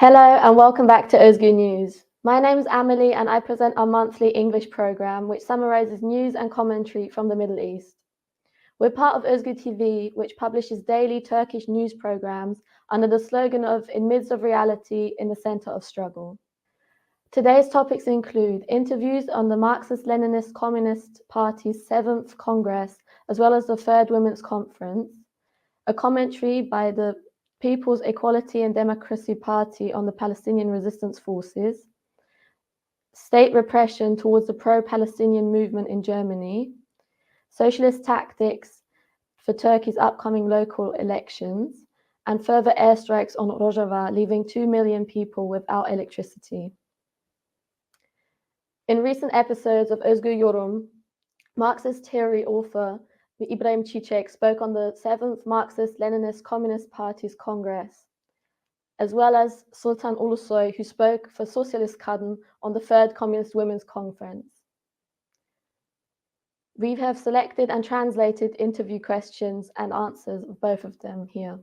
Hello and welcome back to Özgür News. My name is Amelie and I present our monthly English program which summarizes news and commentary from the Middle East. We're part of Özgür TV, which publishes daily Turkish news programs under the slogan of "In midst of reality, in the center of struggle." Today's topics include interviews on the Marxist-Leninist Communist Party's 7th Congress, as well as the 3rd Women's Conference, a commentary by the People's Equality and Democracy Party on the Palestinian resistance forces, state repression towards the pro-Palestinian movement in Germany, socialist tactics for Turkey's upcoming local elections, and further airstrikes on Rojava, leaving 2 million people without electricity. In recent episodes of Özgür Yorum, Marxist theory author Ibrahim Çiçek spoke on the 7th Marxist-Leninist Communist Party's Congress, as well as Sultan Ulusoy, who spoke for Socialist Kadın on the 3rd Communist Women's Conference. We have selected and translated interview questions and answers of both of them here.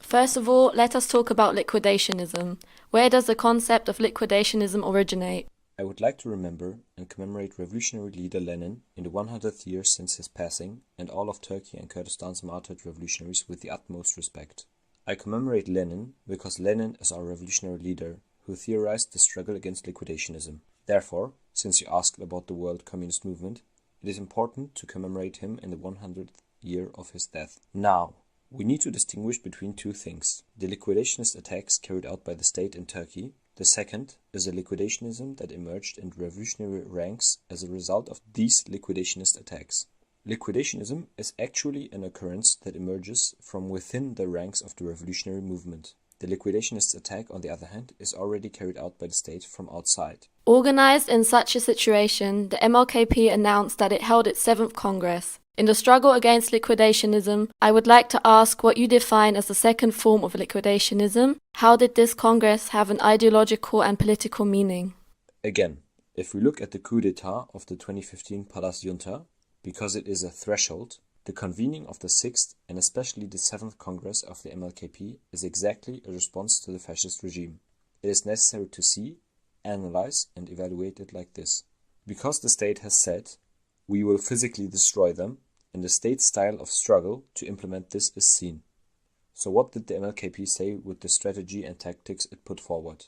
First of all, let us talk about liquidationism. Where does the concept of liquidationism originate? I would like to remember and commemorate revolutionary leader Lenin in the 100th year since his passing and all of Turkey and Kurdistan's martyred revolutionaries with the utmost respect. I commemorate Lenin because Lenin is our revolutionary leader who theorized the struggle against liquidationism. Therefore, since you asked about the world communist movement, it is important to commemorate him in the 100th year of his death. Now, we need to distinguish between two things: the liquidationist attacks carried out by the state in Turkey. The second is the liquidationism that emerged in revolutionary ranks as a result of these liquidationist attacks. Liquidationism is actually an occurrence that emerges from within the ranks of the revolutionary movement. The liquidationist attack, on the other hand, is already carried out by the state from outside. Organized in such a situation, the MLKP announced that it held its 7th Congress. In the struggle against liquidationism, I would like to ask what you define as the second form of liquidationism. How did this Congress have an ideological and political meaning? Again, if we look at the coup d'etat of the 2015 Palace junta, because it is a threshold, the convening of the 6th and especially the 7th Congress of the MLKP is exactly a response to the fascist regime. It is necessary to see, analyze and evaluate it like this. Because the state has said, we will physically destroy them, and the state's style of struggle to implement this is seen. So what did the MLKP say with the strategy and tactics it put forward?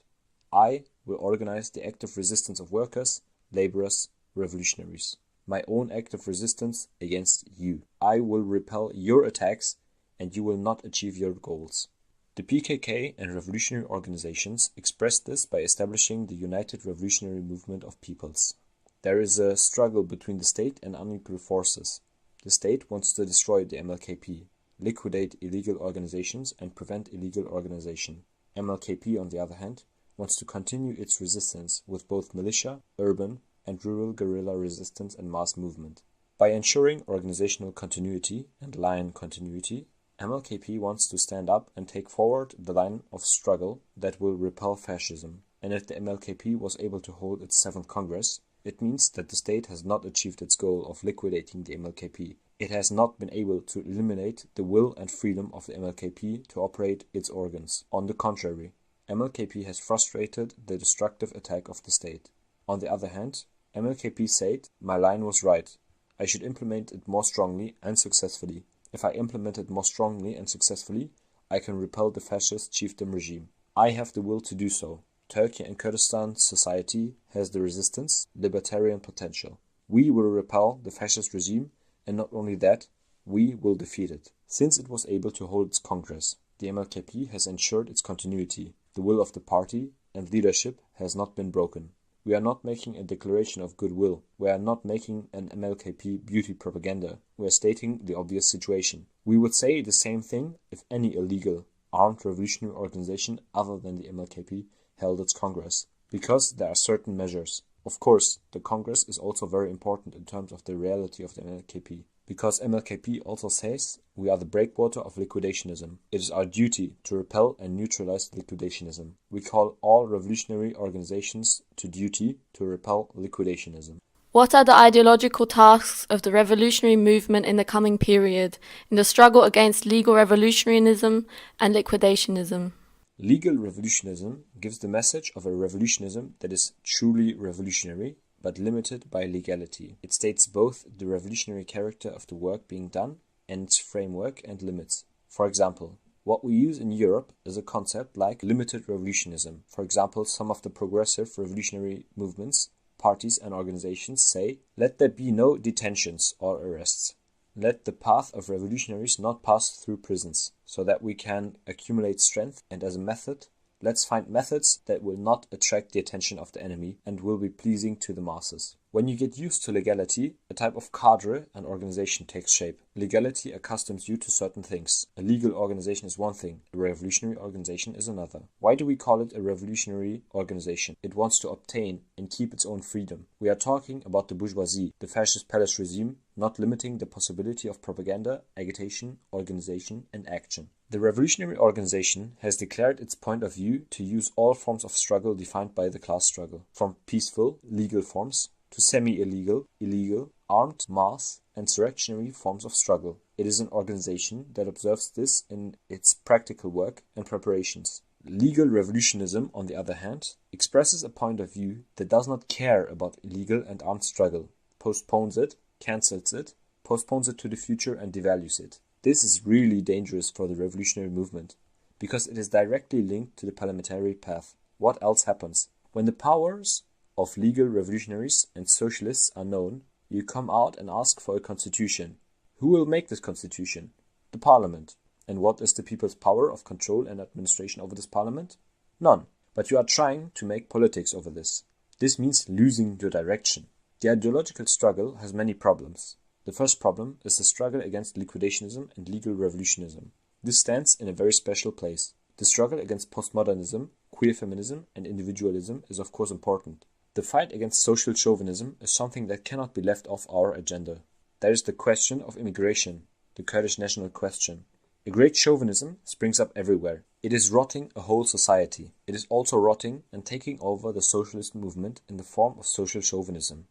I will organize the active resistance of workers, laborers, revolutionaries. My own active resistance against you. I will repel your attacks and you will not achieve your goals. The PKK and revolutionary organizations expressed this by establishing the United Revolutionary Movement of Peoples. There is a struggle between the state and unequal forces. The state wants to destroy the MLKP, liquidate illegal organizations and prevent illegal organization. MLKP, on the other hand, wants to continue its resistance with both militia, urban and rural guerrilla resistance and mass movement. By ensuring organizational continuity and line continuity, MLKP wants to stand up and take forward the line of struggle that will repel fascism. And if the MLKP was able to hold its 7th Congress, it means that the state has not achieved its goal of liquidating the MLKP. It has not been able to eliminate the will and freedom of the MLKP to operate its organs. On the contrary, MLKP has frustrated the destructive attack of the state. On the other hand, MLKP said, my line was right. I should implement it more strongly and successfully. If I implement it more strongly and successfully, I can repel the fascist chiefdom regime. I have the will to do so. Turkey and Kurdistan society has the resistance, libertarian potential. We will repel the fascist regime, and not only that, we will defeat it. Since it was able to hold its Congress, the MLKP has ensured its continuity. The will of the party and leadership has not been broken. We are not making a declaration of goodwill. We are not making an MLKP beauty propaganda. We are stating the obvious situation. We would say the same thing if any illegal, armed revolutionary organization other than the MLKP held its Congress, because there are certain measures. Of course, the Congress is also very important in terms of the reality of the MLKP, because MLKP also says we are the breakwater of liquidationism. It is our duty to repel and neutralize liquidationism. We call all revolutionary organizations to duty to repel liquidationism. What are the ideological tasks of the revolutionary movement in the coming period, in the struggle against legal revolutionaryism and liquidationism? Legal revolutionism gives the message of a revolutionism that is truly revolutionary, but limited by legality. It states both the revolutionary character of the work being done and its framework and limits. For example, what we use in Europe is a concept like limited revolutionism. For example, some of the progressive revolutionary movements, parties and organizations say, let there be no detentions or arrests. Let the path of revolutionaries not pass through prisons, so that we can accumulate strength, and as a method, let's find methods that will not attract the attention of the enemy and will be pleasing to the masses. When you get used to legality, a type of cadre and organization takes shape. Legality accustoms you to certain things. A legal organization is one thing, a revolutionary organization is another. Why do we call it a revolutionary organization? It wants to obtain and keep its own freedom. We are talking about the bourgeoisie, the fascist palace regime, not limiting the possibility of propaganda, agitation, organization, and action. The revolutionary organization has declared its point of view to use all forms of struggle defined by the class struggle, from peaceful, legal forms to semi-illegal, illegal, armed, mass, and insurrectionary forms of struggle. It is an organization that observes this in its practical work and preparations. Legal revolutionism, on the other hand, expresses a point of view that does not care about illegal and armed struggle, postpones it, cancels it, postpones it to the future and devalues it. This is really dangerous for the revolutionary movement, because it is directly linked to the parliamentary path. What else happens? When the powers of legal revolutionaries and socialists are known, you come out and ask for a constitution. Who will make this constitution? The parliament. And what is the people's power of control and administration over this parliament? None. But you are trying to make politics over this. This means losing your direction. The ideological struggle has many problems. The first problem is the struggle against liquidationism and legal revolutionism. This stands in a very special place. The struggle against postmodernism, queer feminism, and individualism is of course important. The fight against social chauvinism is something that cannot be left off our agenda. There is the question of immigration, the Kurdish national question. A great chauvinism springs up everywhere. It is rotting a whole society. It is also rotting and taking over the socialist movement in the form of social chauvinism.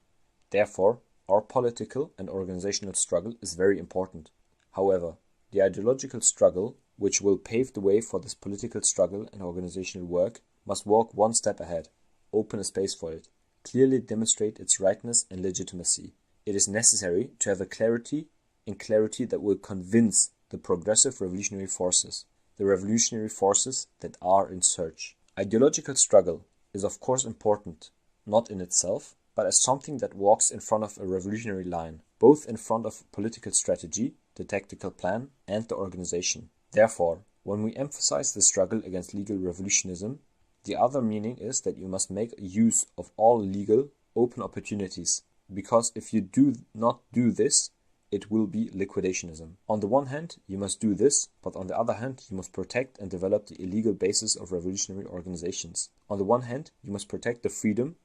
Therefore, our political and organizational struggle is very important. However, the ideological struggle, which will pave the way for this political struggle and organizational work, must walk one step ahead, open a space for it, clearly demonstrate its rightness and legitimacy. It is necessary to have a clarity that will convince the progressive revolutionary forces, the revolutionary forces that are in search. Ideological struggle is of course important, not in itself, but as something that walks in front of a revolutionary line, both in front of political strategy, the tactical plan, and the organization. Therefore, when we emphasize the struggle against legal revolutionism, the other meaning is that you must make use of all legal, open opportunities, because if you do not do this, it will be liquidationism. On the one hand, you must do this, but on the other hand, you must protect and develop the illegal basis of revolutionary organizations. On the one hand, you must protect the freedom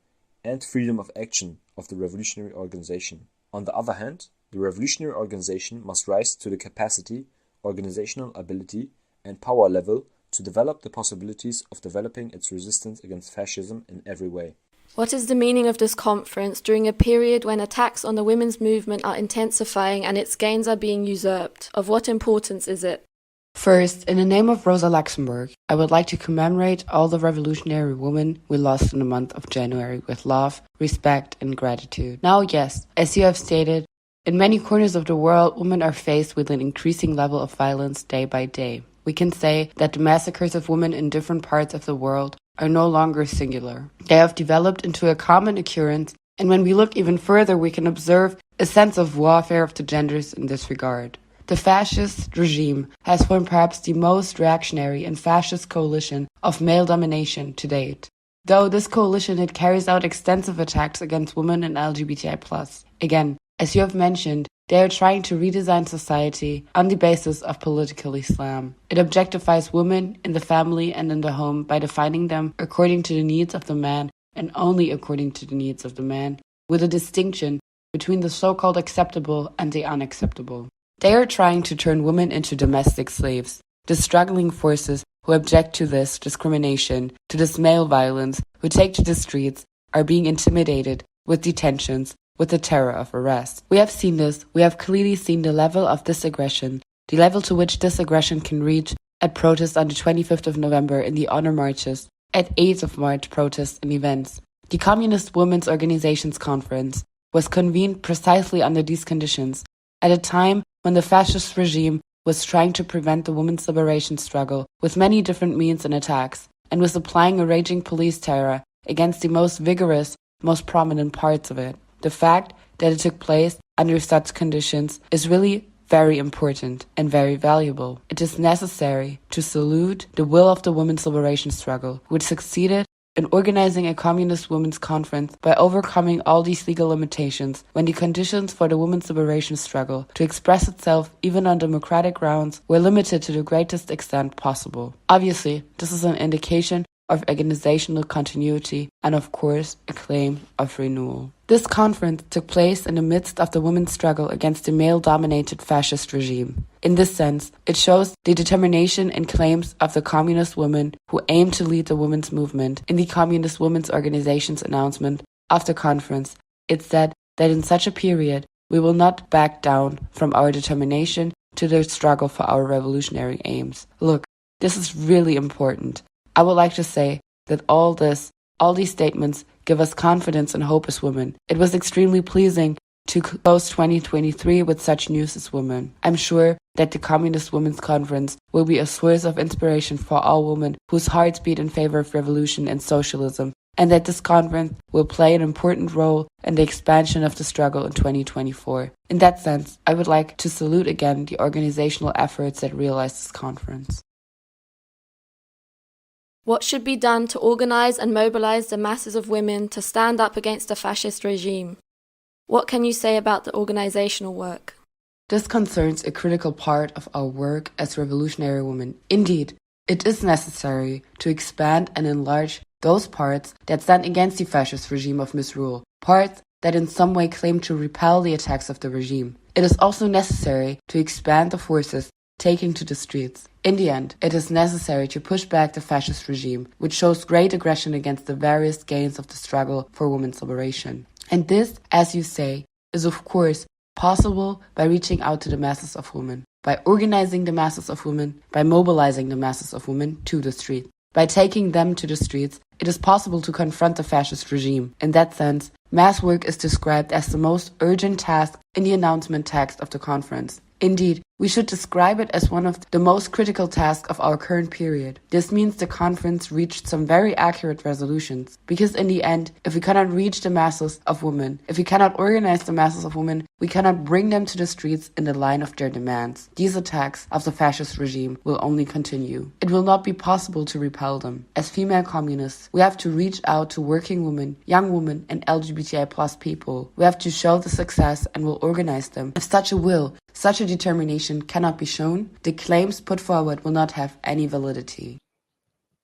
and freedom of action of the revolutionary organization. On the other hand, the revolutionary organization must rise to the capacity, organizational ability, and power level to develop the possibilities of developing its resistance against fascism in every way. What is the meaning of this conference during a period when attacks on the women's movement are intensifying and its gains are being usurped? Of what importance is it? First, in the name of Rosa Luxemburg, I would like to commemorate all the revolutionary women we lost in the month of January with love, respect, and gratitude. Now, yes, as you have stated, in many corners of the world, women are faced with an increasing level of violence day by day. We can say that the massacres of women in different parts of the world are no longer singular. They have developed into a common occurrence, and when we look even further, we can observe a sense of warfare of the genders in this regard. The fascist regime has formed perhaps the most reactionary and fascist coalition of male domination to date. Though this coalition it carries out extensive attacks against women and LGBTI+. Again, as you have mentioned, they are trying to redesign society on the basis of political Islam. It objectifies women in the family and in the home by defining them according to the needs of the man and only according to the needs of the man, with a distinction between the so-called acceptable and the unacceptable. They are trying to turn women into domestic slaves, the struggling forces who object to this discrimination, to this male violence, who take to the streets, are being intimidated with detentions, with the terror of arrest. We have seen this. We have clearly seen the level of this aggression, the level to which this aggression can reach at protests on the 25th of November in the honor marches, at 8th of March protests and events. The Communist Women's Organizations Conference was convened precisely under these conditions, at a time when the fascist regime was trying to prevent the women's liberation struggle with many different means and attacks, and was applying a raging police terror against the most vigorous, most prominent parts of it. The fact that it took place under such conditions is really very important and very valuable. It is necessary to salute the will of the women's liberation struggle, which succeeded in organizing a communist women's conference by overcoming all these legal limitations when the conditions for the women's liberation struggle to express itself even on democratic grounds were limited to the greatest extent possible. Obviously, this is an indication of organizational continuity and, of course, a claim of renewal. This conference took place in the midst of the women's struggle against the male-dominated fascist regime. In this sense, it shows the determination and claims of the communist women who aim to lead the women's movement. In the Communist Women's Organization's announcement of the conference, it said that in such a period, we will not back down from our determination to the struggle for our revolutionary aims. Look, this is really important. I would like to say that all these statements give us confidence and hope as women. It was extremely pleasing to close 2023 with such news as women. I'm sure that the Communist Women's Conference will be a source of inspiration for all women whose hearts beat in favor of revolution and socialism, and that this conference will play an important role in the expansion of the struggle in 2024. In that sense, I would like to salute again the organizational efforts that realized this conference. What should be done to organize and mobilize the masses of women to stand up against the fascist regime? What can you say about the organizational work? This concerns a critical part of our work as revolutionary women. Indeed, it is necessary to expand and enlarge those parts that stand against the fascist regime of misrule, parts that in some way claim to repel the attacks of the regime. It is also necessary to expand the forces taking to the streets. In the end, it is necessary to push back the fascist regime, which shows great aggression against the various gains of the struggle for women's liberation. And this, as you say, is of course possible by reaching out to the masses of women, by organizing the masses of women, by mobilizing the masses of women to the street. By taking them to the streets, it is possible to confront the fascist regime. In that sense, mass work is described as the most urgent task in the announcement text of the conference. Indeed, we should describe it as one of the most critical tasks of our current period. This means the conference reached some very accurate resolutions, because in the end, if we cannot reach the masses of women, if we cannot organize the masses of women, we cannot bring them to the streets in the line of their demands. These attacks of the fascist regime will only continue. It will not be possible to repel them. As female communists, we have to reach out to working women, young women, and LGBTI+ people. We have to show the success and will organize them. If such a will, such a determination cannot be shown, the claims put forward will not have any validity.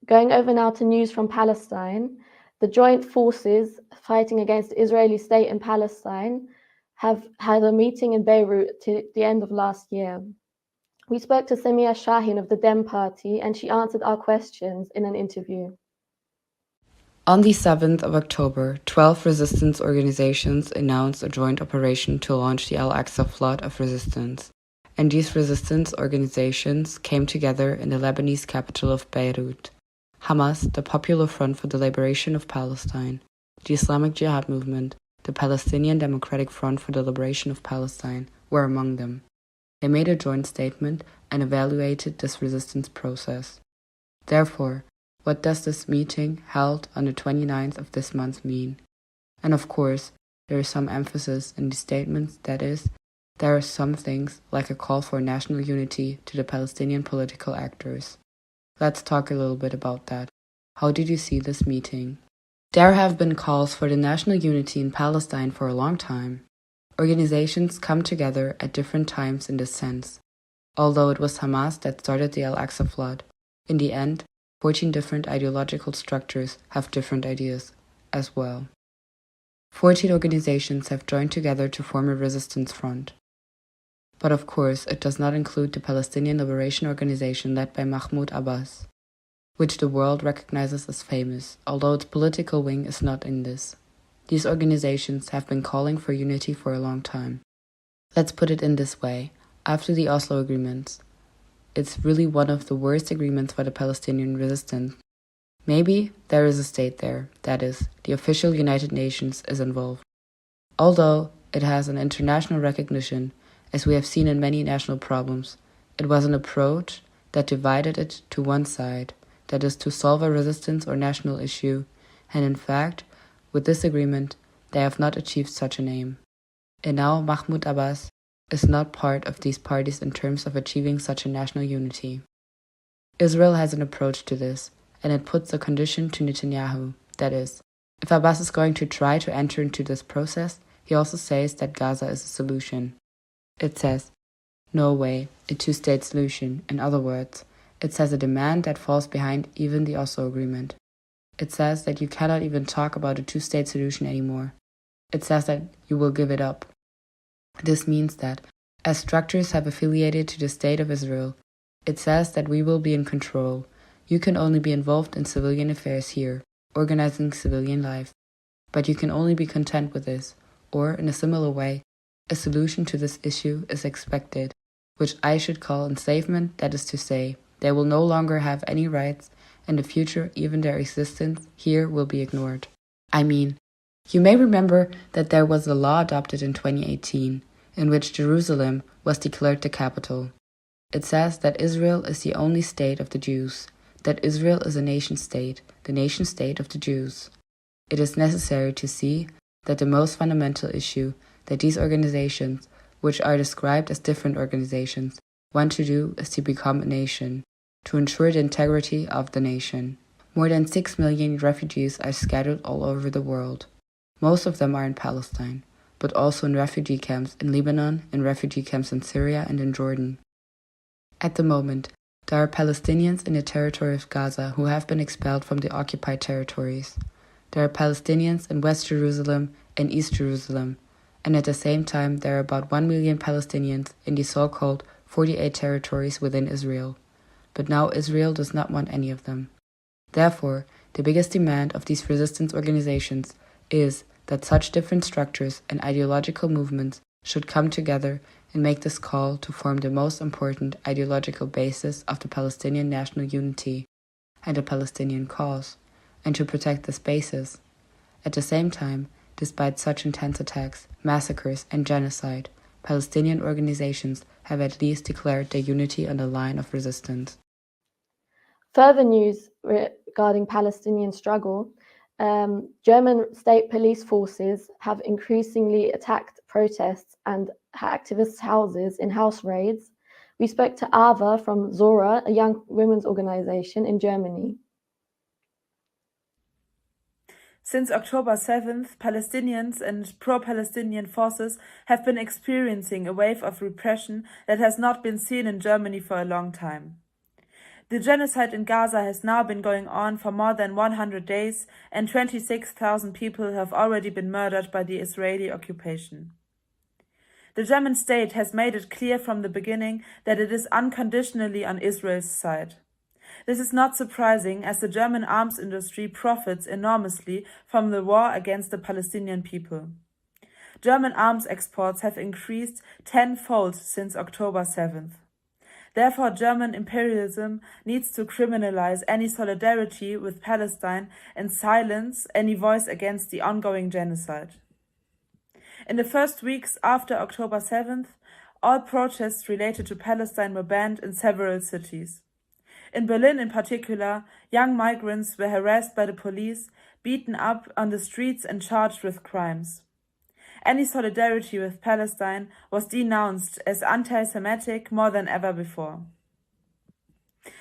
Going over now to news from Palestine, the joint forces fighting against the Israeli state in Palestine have had a meeting in Beirut to the end of last year. We spoke to Samia Shaheen of the Dem Party, and she answered our questions in an interview. On the 7th of October, 12 resistance organizations announced a joint operation to launch the Al-Aqsa Flood of Resistance. And these resistance organizations came together in the Lebanese capital of Beirut. Hamas, the Popular Front for the Liberation of Palestine, the Islamic Jihad Movement, the Palestinian Democratic Front for the Liberation of Palestine were among them. They made a joint statement and evaluated this resistance process. Therefore, what does this meeting held on the 29th of this month mean? And of course, there is some emphasis in the statements, that is, there are some things like a call for national unity to the Palestinian political actors. Let's talk a little bit about that. How did you see this meeting? There have been calls for the national unity in Palestine for a long time. Organizations come together at different times in this sense. Although it was Hamas that started the Al-Aqsa flood, in the end, 14 different ideological structures have different ideas as well. 14 organizations have joined together to form a resistance front. But of course, it does not include the Palestinian Liberation Organization led by Mahmoud Abbas, which the world recognizes as famous, although its political wing is not in this. These organizations have been calling for unity for a long time. Let's put it in this way. After the Oslo agreements, it's really one of the worst agreements for the Palestinian resistance. Maybe there is a state there, that is, the official United Nations is involved. Although it has an international recognition, as we have seen in many national problems, it was an approach that divided it to one side, that is, to solve a resistance or national issue, and in fact, with this agreement, they have not achieved such an aim. And now Mahmoud Abbas is not part of these parties in terms of achieving such a national unity. Israel has an approach to this, and it puts a condition to Netanyahu, that is, if Abbas is going to try to enter into this process, he also says that Gaza is a solution. It says, no way, a two-state solution. In other words, it says a demand that falls behind even the Oslo agreement. It says that you cannot even talk about a two-state solution anymore. It says that you will give it up. This means that, as structures have affiliated to the State of Israel, it says that we will be in control. You can only be involved in civilian affairs here, organizing civilian life. But you can only be content with this, or, in a similar way, a solution to this issue is expected, which I should call enslavement, that is to say, they will no longer have any rights, and in the future even their existence here will be ignored. I mean, you may remember that there was a law adopted in 2018, in which Jerusalem was declared the capital. It says that Israel is the only state of the Jews, that Israel is a nation-state, the nation-state of the Jews. It is necessary to see that the most fundamental issue that these organizations, which are described as different organizations, want to do is to become a nation, to ensure the integrity of the nation. More than 6 million refugees are scattered all over the world. Most of them are in Palestine, but also in refugee camps in Lebanon, in refugee camps in Syria and in Jordan. At the moment, there are Palestinians in the territory of Gaza who have been expelled from the occupied territories. There are Palestinians in West Jerusalem and East Jerusalem, and at the same time there are about 1 million Palestinians in the so-called 48 territories within Israel. But now Israel does not want any of them. Therefore, the biggest demand of these resistance organizations is that such different structures and ideological movements should come together and make this call to form the most important ideological basis of the Palestinian national unity and the Palestinian cause, and to protect this basis. At the same time, despite such intense attacks, massacres, and genocide, Palestinian organizations have at least declared their unity on the line of resistance. Further news regarding Palestinian struggle, German state police forces have increasingly attacked protests and activists' houses in house raids. We spoke to Ava from Zora, a young women's organization in Germany. Since October 7th, Palestinians and pro-Palestinian forces have been experiencing a wave of repression that has not been seen in Germany for a long time. The genocide in Gaza has now been going on for more than 100 days, and 26,000 people have already been murdered by the Israeli occupation. The German state has made it clear from the beginning that it is unconditionally on Israel's side. This is not surprising, as the German arms industry profits enormously from the war against the Palestinian people. German arms exports have increased tenfold since October 7th. Therefore, German imperialism needs to criminalize any solidarity with Palestine and silence any voice against the ongoing genocide. In the first weeks after October 7th, all protests related to Palestine were banned in several cities. In Berlin in particular, young migrants were harassed by the police, beaten up on the streets and charged with crimes. Any solidarity with Palestine was denounced as anti-Semitic more than ever before.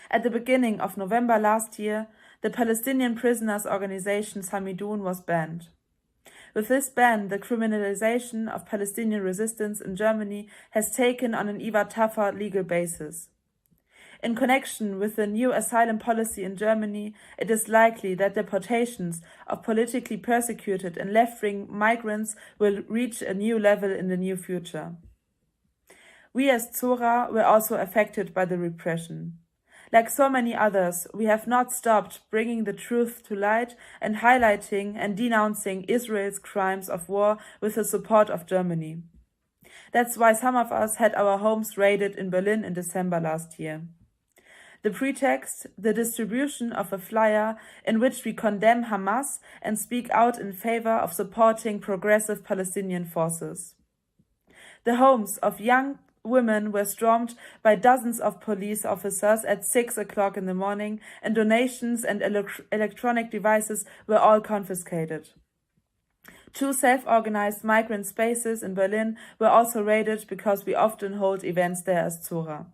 At the beginning of November last year, the Palestinian prisoners' organization Samidun was banned. With this ban, the criminalization of Palestinian resistance in Germany has taken on an even tougher legal basis. In connection with the new asylum policy in Germany, it is likely that deportations of politically persecuted and left-wing migrants will reach a new level in the near future. We as Zora were also affected by the repression. Like so many others, we have not stopped bringing the truth to light and highlighting and denouncing Israel's crimes of war with the support of Germany. That's why some of us had our homes raided in Berlin in December last year. The pretext, the distribution of a flyer in which we condemn Hamas and speak out in favor of supporting progressive Palestinian forces. The homes of young women were stormed by dozens of police officers at 6 o'clock in the morning, and donations and electronic devices were all confiscated. 2 self-organized migrant spaces in Berlin were also raided because we often hold events there as Zora.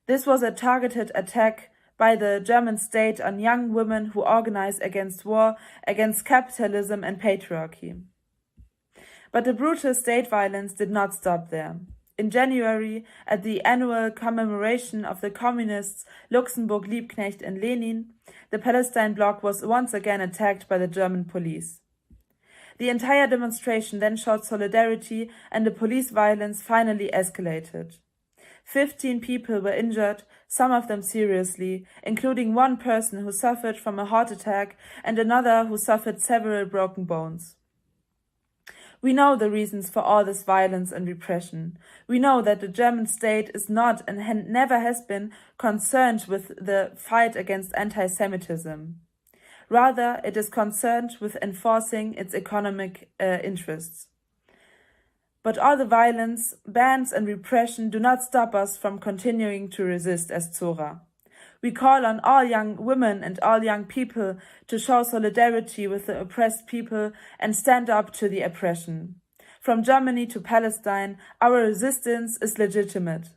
This was a targeted attack by the German state on young women who organize against war, against capitalism and patriarchy. But the brutal state violence did not stop there. In January, at the annual commemoration of the communists Luxemburg, Liebknecht and Lenin, the Palestine bloc was once again attacked by the German police. The entire demonstration then showed solidarity, and the police violence finally escalated. 15 people were injured, some of them seriously, including one person who suffered from a heart attack and another who suffered several broken bones. We know the reasons for all this violence and repression. We know that the German state is not and never has been concerned with the fight against anti-Semitism. Rather, it is concerned with enforcing its economic interests. But all the violence, bans and repression do not stop us from continuing to resist as Zora. We call on all young women and all young people to show solidarity with the oppressed people and stand up to the oppression. From Germany to Palestine, our resistance is legitimate.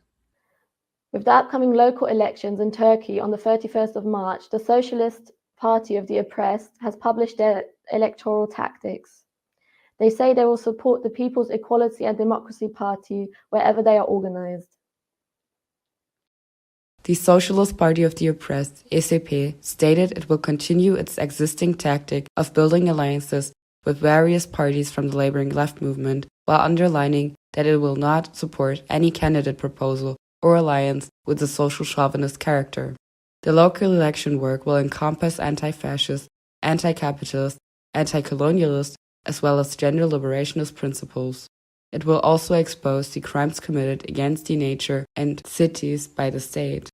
With the upcoming local elections in Turkey on the 31st of March, the Socialist Party of the Oppressed has published their electoral tactics. They say they will support the People's Equality and Democracy Party wherever they are organized. The Socialist Party of the Oppressed, SEP, stated it will continue its existing tactic of building alliances with various parties from the laboring left movement, while underlining that it will not support any candidate proposal or alliance with a social chauvinist character. The local election work will encompass anti-fascist, anti-capitalist, anti-colonialist, as well as gender liberationist principles. It will also expose the crimes committed against the nature and cities by the state,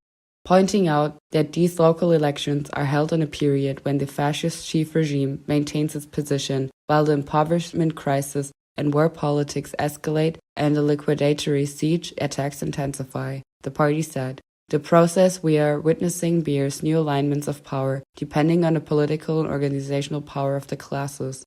pointing out that these local elections are held in a period when the fascist chief regime maintains its position while the impoverishment crisis and war politics escalate and the liquidatory siege attacks intensify, the party said. The process we are witnessing bears new alignments of power depending on the political and organizational power of the classes.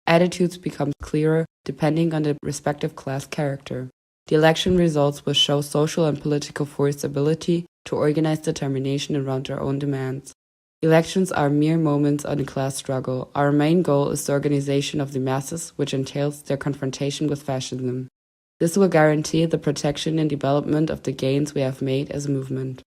Attitudes become clearer depending on the respective class character. The election results will show social and political force ability to organize determination around their own demands. Elections are mere moments on the class struggle. Our main goal is the organization of the masses, which entails their confrontation with fascism. This will guarantee the protection and development of the gains we have made as a movement.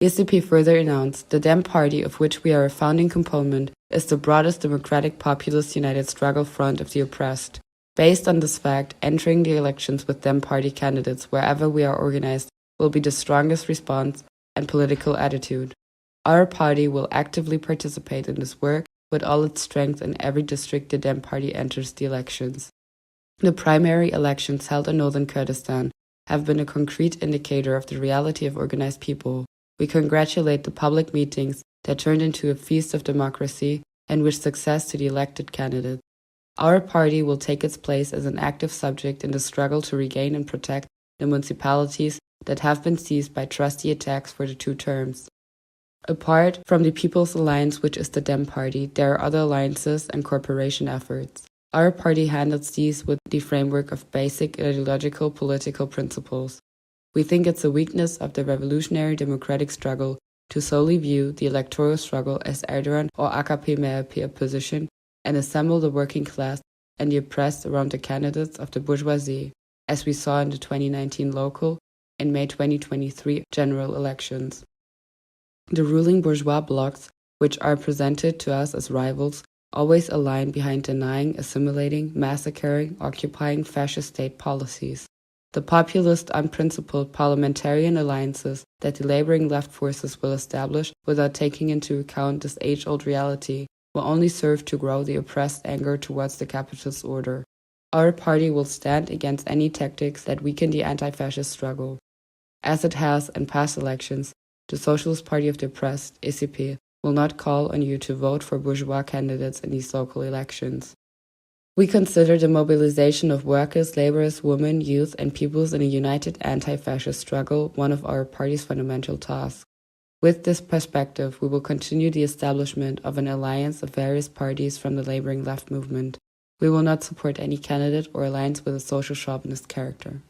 ECP further announced the DEM Party, of which we are a founding component, is the broadest democratic populist united struggle front of the oppressed. Based on this fact, entering the elections with DEM Party candidates wherever we are organized will be the strongest response and political attitude. Our party will actively participate in this work with all its strength in every district the DEM Party enters the elections. The primary elections held in northern Kurdistan have been a concrete indicator of the reality of organized people. We congratulate the public meetings that turned into a feast of democracy and wish success to the elected candidates. Our party will take its place as an active subject in the struggle to regain and protect the municipalities that have been seized by trustee attacks for the 2 terms. Apart from the People's Alliance, which is the DEM Party, there are other alliances and corporation efforts. Our party handles these with the framework of basic ideological political principles. We think it's a weakness of the revolutionary democratic struggle to solely view the electoral struggle as Erdogan or AKP MLKP opposition and assemble the working class and the oppressed around the candidates of the bourgeoisie, as we saw in the 2019 local and May 2023 general elections. The ruling bourgeois blocs, which are presented to us as rivals, always align behind denying, assimilating, massacring, occupying fascist state policies. The populist, unprincipled parliamentarian alliances that the laboring left forces will establish without taking into account this age-old reality will only serve to grow the oppressed anger towards the capitalist order. Our party will stand against any tactics that weaken the anti-fascist struggle. As it has in past elections, the Socialist Party of the Oppressed, SCP, will not call on you to vote for bourgeois candidates in these local elections. We consider the mobilization of workers, laborers, women, youth, and peoples in a united anti-fascist struggle one of our party's fundamental tasks. With this perspective, we will continue the establishment of an alliance of various parties from the laboring left movement. We will not support any candidate or alliance with a social chauvinist character.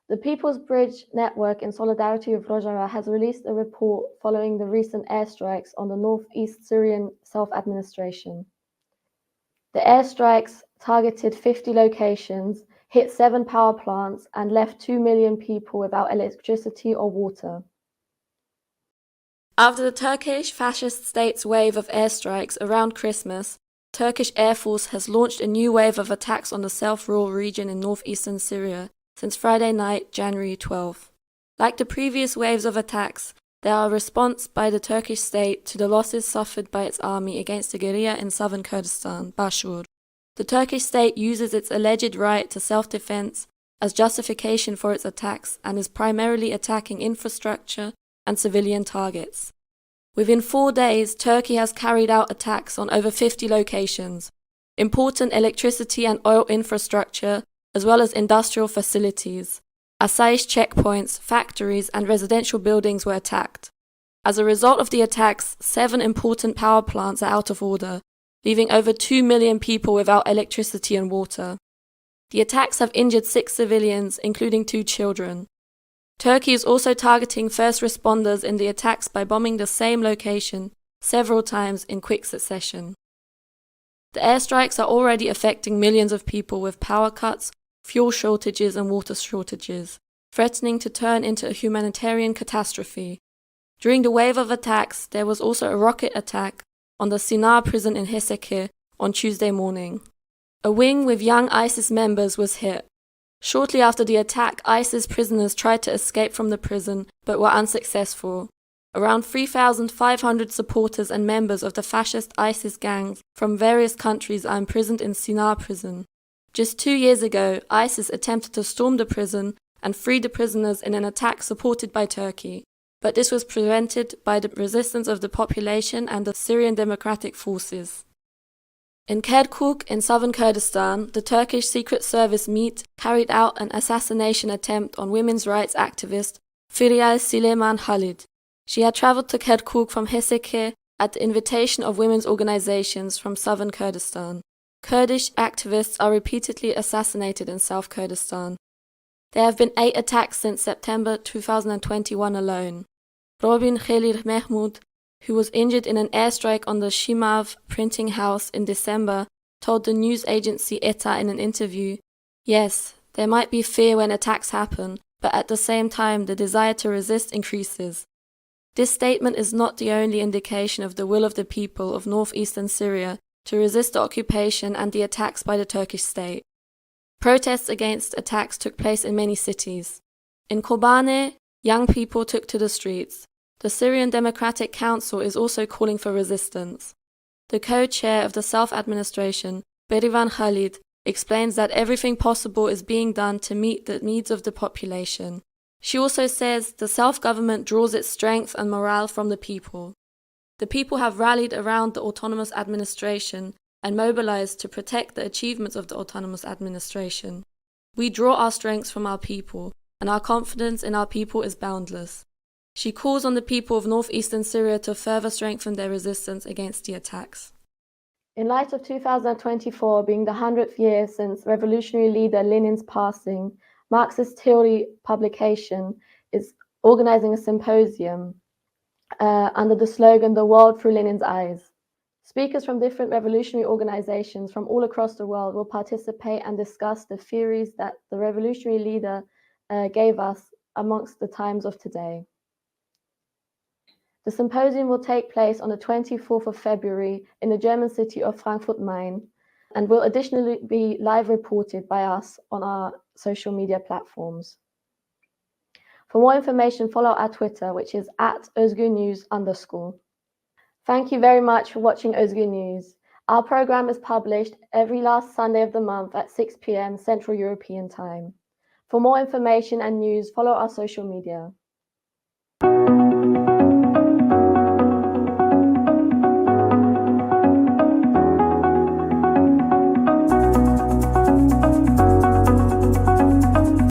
The People's Bridge Network in solidarity with Rojava has released a report following the recent airstrikes on the northeast Syrian self-administration. The airstrikes targeted 50 locations, hit 7 power plants, and left 2 million people without electricity or water. After the Turkish fascist state's wave of airstrikes around Christmas, Turkish Air Force has launched a new wave of attacks on the self-rule region in northeastern Syria since Friday night, January 12. Like the previous waves of attacks, they are a response by the Turkish state to the losses suffered by its army against the guerrilla in southern Kurdistan, Bashur. The Turkish state uses its alleged right to self-defense as justification for its attacks and is primarily attacking infrastructure and civilian targets. Within 4 days, Turkey has carried out attacks on over 50 locations. Important electricity and oil infrastructure, as well as industrial facilities, Asayish checkpoints, factories, and residential buildings were attacked. As a result of the attacks, 7 important power plants are out of order, leaving over 2 million people without electricity and water. The attacks have injured 6 civilians, including 2 children. Turkey is also targeting first responders in the attacks by bombing the same location several times in quick succession. The airstrikes are already affecting millions of people with power cuts, fuel shortages and water shortages, threatening to turn into a humanitarian catastrophe. During the wave of attacks, there was also a rocket attack on the Sinar prison in Hiseki on Tuesday morning. A wing with young ISIS members was hit. Shortly after the attack, ISIS prisoners tried to escape from the prison but were unsuccessful. Around 3,500 supporters and members of the fascist ISIS gangs from various countries are imprisoned in Sinar prison. Just 2 years ago, ISIS attempted to storm the prison and free the prisoners in an attack supported by Turkey, but this was prevented by the resistance of the population and the Syrian Democratic Forces. In Kirkuk, in southern Kurdistan, the Turkish Secret Service MİT carried out an assassination attempt on women's rights activist Firyal Sileman Halid. She had traveled to Kirkuk from Hiseki at the invitation of women's organizations from southern Kurdistan. Kurdish activists are repeatedly assassinated in South Kurdistan. There have been 8 attacks since September 2021 alone. Robin Khalil Mehmoud, who was injured in an airstrike on the Shimav printing house in December, told the news agency ETA in an interview, "Yes, there might be fear when attacks happen, but at the same time the desire to resist increases." This statement is not the only indication of the will of the people of northeastern Syria to resist the occupation and the attacks by the Turkish state. Protests against attacks took place in many cities. In Kobane, young people took to the streets. The Syrian Democratic Council is also calling for resistance. The co-chair of the self-administration, Berivan Khalid, explains that everything possible is being done to meet the needs of the population. She also says the self-government draws its strength and morale from the people. The people have rallied around the autonomous administration and mobilized to protect the achievements of the autonomous administration. We draw our strengths from our people, and our confidence in our people is boundless. She calls on the people of northeastern Syria to further strengthen their resistance against the attacks. In light of 2024 being the 100th year since revolutionary leader Lenin's passing, Marxist Theory publication is organizing a symposium under the slogan, "The World Through Lenin's Eyes." Speakers from different revolutionary organizations from all across the world will participate and discuss the theories that the revolutionary leader gave us amongst the times of today. The symposium will take place on the 24th of February in the German city of Frankfurt Main, and will additionally be live reported by us on our social media platforms. For more information, follow our Twitter, which is @özgürnews_. Thank you very much for watching Özgür News. Our program is published every last Sunday of the month at 6 p.m. Central European Time. For more information and news, follow our social media.